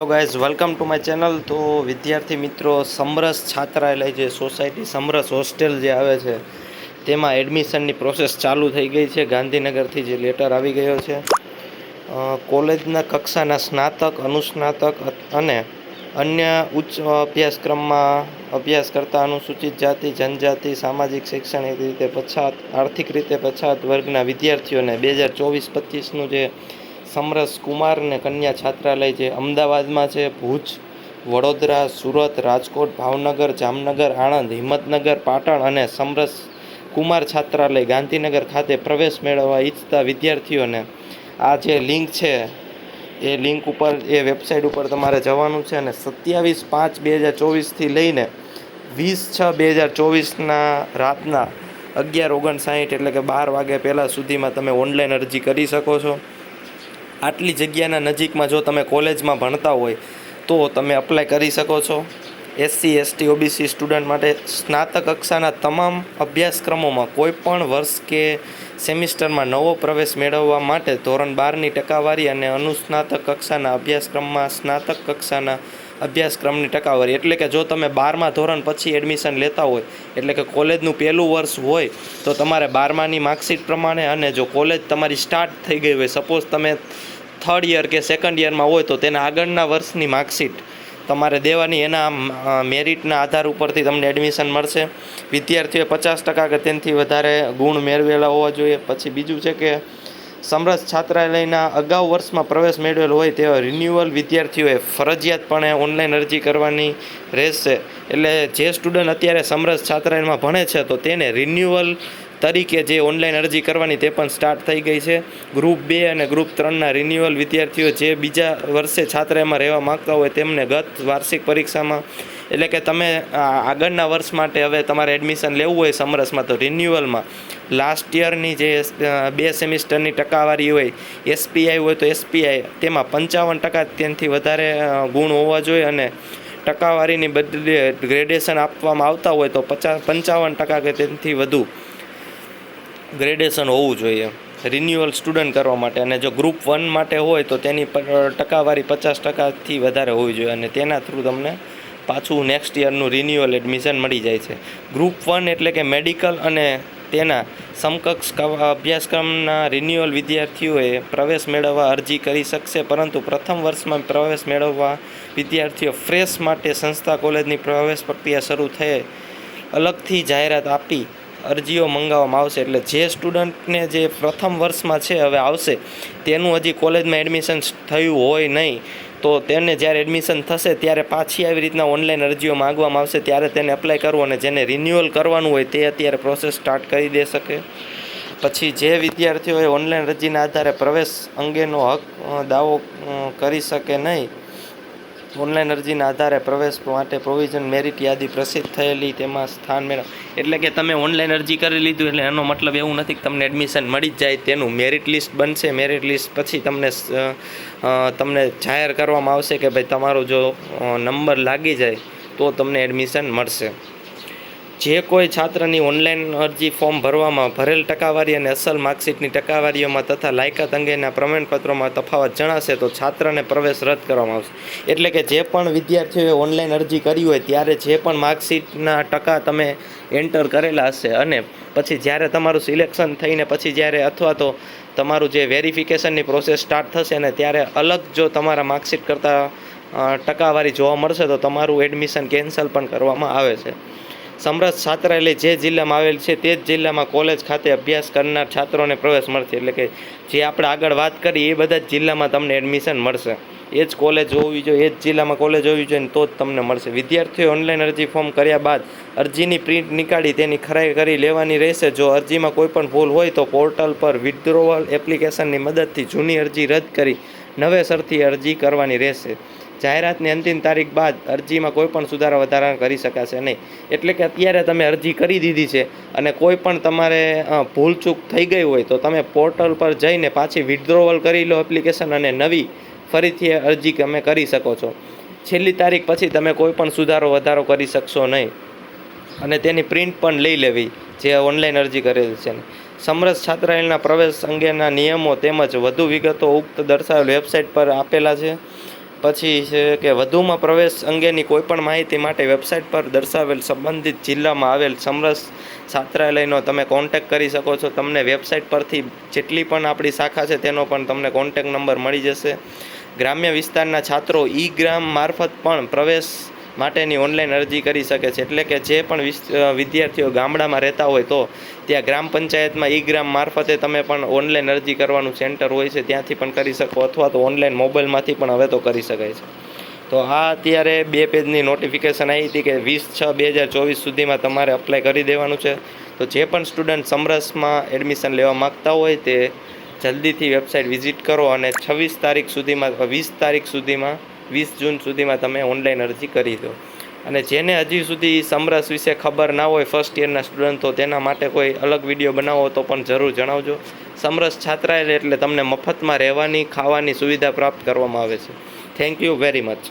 Hello guys, welcome to my channel. તો વિદ્યાર્થી મિત્રો, સમરસ છાત્રાલય જે સોસાયટી સમરસ હોસ્ટેલ જે આવે છે તેમાં એડમિશનની પ્રોસેસ ચાલુ થઈ ગઈ છે. ગાંધીનગરથી જે લેટર આવી ગયો છે. કોલેજના કક્ષાના સ્નાતક, અનુસ્નાતક અને અન્ય ઉચ્ચ અભ્યાસક્રમમાં અભ્યાસ કરતા અનુસૂચિત જાતિ, જનજાતિ, સામાજિક, શૈક્ષણિક રીતે પછાત, આર્થિક રીતે પછાત વર્ગના વિદ્યાર્થીઓને 2024-25નું જે સમરસ કુમાર અને કન્યા છાત્રાલય જે અમદાવાદમાં છે, ભુજ, વડોદરા, સુરત, રાજકોટ, ભાવનગર, જામનગર, આણંદ, હિંમતનગર, પાટણ અને સમરસ કુમાર છાત્રાલય ગાંધીનગર ખાતે પ્રવેશ મેળવવા ઈચ્છતા વિદ્યાર્થીઓને આ જે લિંક છે એ લિંક ઉપર, એ વેબસાઇટ ઉપર તમારે જવાનું છે અને 27/5/2024થી લઈને 20/6/2024ના રાતના 11:59 એટલે કે 12 વાગ્યા પહેલાં સુધીમાં તમે ઓનલાઈન અરજી કરી શકો છો. આટલી જગ્યાના નજીકમાં જો તમે કોલેજમાં ભણતા હોય તો તમે અપ્લાય કરી શકો છો. SC, ST, OBC સ્ટુડન્ટ માટે સ્નાતક કક્ષાના તમામ અભ્યાસક્રમોમાં કોઈપણ વર્ષ કે સેમિસ્ટરમાં નવો પ્રવેશ મેળવવા માટે ધોરણ 12ની ટકાવારી અને અનુસ્નાતક કક્ષાના અભ્યાસક્રમમાં સ્નાતક કક્ષાના અભ્યાસક્રમની ટકાવારી, એટલે કે જો તમે 12મા ધોરણ પછી એડમિશન લેતા હોય, એટલે કે કોલેજનું પહેલું વર્ષ હોય તો તમારે 12માની માર્કશીટ પ્રમાણે, અને જો કોલેજ તમારી સ્ટાર્ટ થઈ ગઈ હોય, સપોઝ તમે થર્ડ યર કે સેકન્ડ યરમાં હોય તો તેના આગળના વર્ષની માર્કશીટ તમારે દેવાની. એના મેરિટના આધાર ઉપરથી તમને એડમિશન મળશે. વિદ્યાર્થીઓએ 50% કે તેનાથી વધારે ગુણ મેળવેલા હોવા જોઈએ. પછી બીજું છે કે સમરસ છાત્રાલયના અગાઉ વર્ષમાં પ્રવેશ મેળવેલો હોય તેવા રિન્યુઅલ વિદ્યાર્થીઓએ ફરજિયાતપણે ઓનલાઈન અરજી કરવાની રહેશે. એટલે જે સ્ટુડન્ટ અત્યારે સમરસ છાત્રાલયમાં ભણે છે તો તેને રિન્યુઅલ તરીકે જે ઓનલાઈન અરજી કરવાની તે પણ સ્ટાર્ટ થઈ ગઈ છે. ગ્રુપ 2 અને ગ્રુપ 3ના રિન્યુઅલ વિદ્યાર્થીઓ જે બીજા વર્ષે છાત્રાલયમાં રહેવા માગતા હોય તેમને ગત વાર્ષિક પરીક્ષામાં, એટલે કે તમે આગળના વર્ષ માટે હવે તમારે એડમિશન લેવું હોય સમરસમાં તો રિન્યુઅલમાં લાસ્ટ યરની જે 2 સેમિસ્ટરની ટકાવારી હોય, SPI હોય તો SPI તેમાં 55% તેનાથી વધારે ગુણ હોવા જોઈએ અને ટકાવારીની બદલે ગ્રેડેશન આપવામાં આવતા હોય તો 55% કે તેનાથી વધુ ગ્રેડેશન હોવું જોઈએ રિન્યુઅલ સ્ટુડન્ટ કરવા માટે. અને જો ગ્રુપ 1 માટે હોય તો તેની ટકાવારી 50%થી વધારે હોવી જોઈએ અને તેના થ્રુ તમને પાછું નેક્સ્ટ યરનું રિન્યુઅલ એડમિશન મળી જાય છે. ગ્રુપ 1 એટલે કે મેડિકલ અને તેના સમકક્ષ અભ્યાસક્રમના રિન્યુઅલ વિદ્યાર્થીઓએ પ્રવેશ મેળવવા અરજી કરી શકશે, પરંતુ પ્રથમ વર્ષમાં પ્રવેશ મેળવવા વિદ્યાર્થીઓ ફ્રેશ માટે સંસ્થા કોલેજની પ્રવેશ પ્રક્રિયા શરૂ થયે અલગથી જાહેરાત આપી અરજીઓ મંગાવવામાં આવશે. એટલે જે સ્ટુડન્ટને જે પ્રથમ વર્ષમાં છે હવે આવશે તેનું હજી કોલેજમાં એડમિશન થયું હોય નહીં તો તેને જ્યારે એડમિશન થશે ત્યારે પાછી આવી રીતના ઓનલાઈન અરજીઓ માગવામાં આવશે, ત્યારે તેને એપ્લાય કરવું, અને જેને રિન્યુઅલ કરવાનું હોય તે અત્યારે પ્રોસેસ સ્ટાર્ટ કરી દે શકે. પછી જે વિદ્યાર્થીઓએ ઓનલાઈન અરજીના આધારે પ્રવેશ અંગેનો હક દાવો કરી શકે નહીં, ઓનલાઈન અરજીના આધારે પ્રવેશ માટે પ્રોવિઝન મેરિટ યાદી પ્રસિદ્ધ થયેલી તેમાં સ્થાન મેળવ, એટલે કે તમે ઓનલાઈન અરજી કરી લીધું એટલે એનો મતલબ એવું નથી કે તમને એડમિશન મળી જ જાય. તેનું મેરિટ લિસ્ટ બનશે. મેરિટ લિસ્ટ પછી તમને જાહેર કરવામાં આવશે કે ભાઈ તમારો જો નંબર લાગી જાય તો તમને એડમિશન મળશે. જે કોઈ છાત્રની ઓનલાઈન અરજી ફોર્મ ભરવામાં ભરેલ ટકાવારી અને અસલ માર્કશીટની ટકાવારીઓમાં તથા લાયકાત અંગેના પ્રમાણપત્રોમાં તફાવત જણાશે તો છાત્રને પ્રવેશ રદ કરવામાં આવશે. એટલે કે જે પણ વિદ્યાર્થીઓએ ઓનલાઈન અરજી કરી હોય ત્યારે જે પણ માર્કશીટના ટકા તમે એન્ટર કરેલા હશે અને પછી જ્યારે તમારું સિલેક્શન થઈને પછી જ્યારે અથવા તો તમારું જે વેરિફિકેશનની પ્રોસેસ સ્ટાર્ટ થશે ને ત્યારે અલગ જો તમારા માર્કશીટ કરતાં ટકાવારી જોવા મળશે તો તમારું એડમિશન કેન્સલ પણ કરવામાં આવે છે. સમરસ છાત્રાલય જે જિલ્લામાં આવેલ છે તે જ જિલ્લામાં કોલેજ ખાતે અભ્યાસ કરનાર છાત્રોને પ્રવેશ મળશે. એટલે કે જે આપણે આગળ વાત કરી એ બધા જ જિલ્લામાં તમને એડમિશન મળશે. એ જ કોલેજ હોવી જોઈએ, એ જ જિલ્લામાં કોલેજ હોવી જોઈએ ને તો જ તમને મળશે. વિદ્યાર્થીઓએ ઓનલાઈન અરજી ફોર્મ કર્યા બાદ અરજીની પ્રિન્ટ નીકાળી તેની ખરાઈ કરી લેવાની રહેશે. જો અરજીમાં કોઈ પણ ભૂલ હોય તો પોર્ટલ પર વિથડ્રોવલ એપ્લિકેશનની મદદથી જૂની અરજી રદ કરી નવેસરથી અરજી કરવાની રહેશે. જાહેરાતની અંતિમ તારીખ બાદ અરજીમાં કોઈ પણ સુધારા વધારા કરી શકાશે નહીં. એટલે કે અત્યારે તમે અરજી કરી દીધી છે અને કોઈ પણ તમારે ભૂલચૂક થઈ ગઈ હોય તો તમે પોર્ટલ પર જઈને પાછી વિથડ્રોવલ કરી લો એપ્લિકેશન અને નવી ફરીથી અરજી તમે કરી શકો છો. છેલ્લી તારીખ પછી તમે કોઈ પણ સુધારો વધારો કરી શકશો નહીં અને તેની પ્રિન્ટ પણ લઈ લેવી જે ઓનલાઈન અરજી કરેલી છે. સમરસ છાત્રાલયના પ્રવેશ અંગેના નિયમો તેમજ વધુ વિગતો ઉક્ત દર્શાવેલ વેબસાઇટ પર આપેલા છે. પછી છે કે વધુમાં પ્રવેશ અંગેની કોઈપણ માહિતી માટે વેબસાઇટ પર દર્શાવેલ સંબંધિત જિલ્લામાં આવેલ સમરસ છાત્રાલયનો તમે કોન્ટેક્ટ કરી શકો છો. તમને વેબસાઇટ પરથી જેટલી પણ આપણી શાખા છે તેનો પણ તમને કોન્ટેક્ટ નંબર મળી જશે. ગ્રામ્ય વિસ્તારના છાત્રો ઈ ગ્રામ મારફત પણ પ્રવેશ માટેની ઓનલાઈન અરજી કરી શકે છે. એટલે કે જે પણ વિદ્યાર્થીઓ ગામડામાં રહેતા હોય તો ત્યાં ગ્રામ પંચાયતમાં ઈ ગ્રામ મારફતે તમે પણ ઓનલાઈન અરજી કરવાનું સેન્ટર હોય છે ત્યાંથી પણ કરી શકો, અથવા તો ઓનલાઈન મોબાઈલમાંથી પણ હવે તો કરી શકાય છે. તો આ અત્યારે 2 પેજની નોટિફિકેશન આવી હતી કે 20/6/2024 સુધીમાં તમારે અપ્લાય કરી દેવાનું છે. તો જે પણ સ્ટુડન્ટ સમરસમાં એડમિશન લેવા માગતા હોય તે જલ્દીથી વેબસાઇટ વિઝિટ કરો અને 26 તારીખ સુધીમાં 20 તારીખ સુધીમાં 20 જૂન સુધીમાં તમે ઓનલાઈન અરજી કરી દો. અને જેને હજી સુધી સમરસ વિશે ખબર ના હોય ફર્સ્ટ યરના સ્ટુડન્ટ, તો તેના માટે કોઈ અલગ વિડીયો બનાવો તો પણ જરૂર જણાવજો. સમરસ છાત્રાલય એટલે તમને મફતમાં રહેવાની ખાવાની સુવિધા પ્રાપ્ત કરવામાં આવે છે. Thank you very much.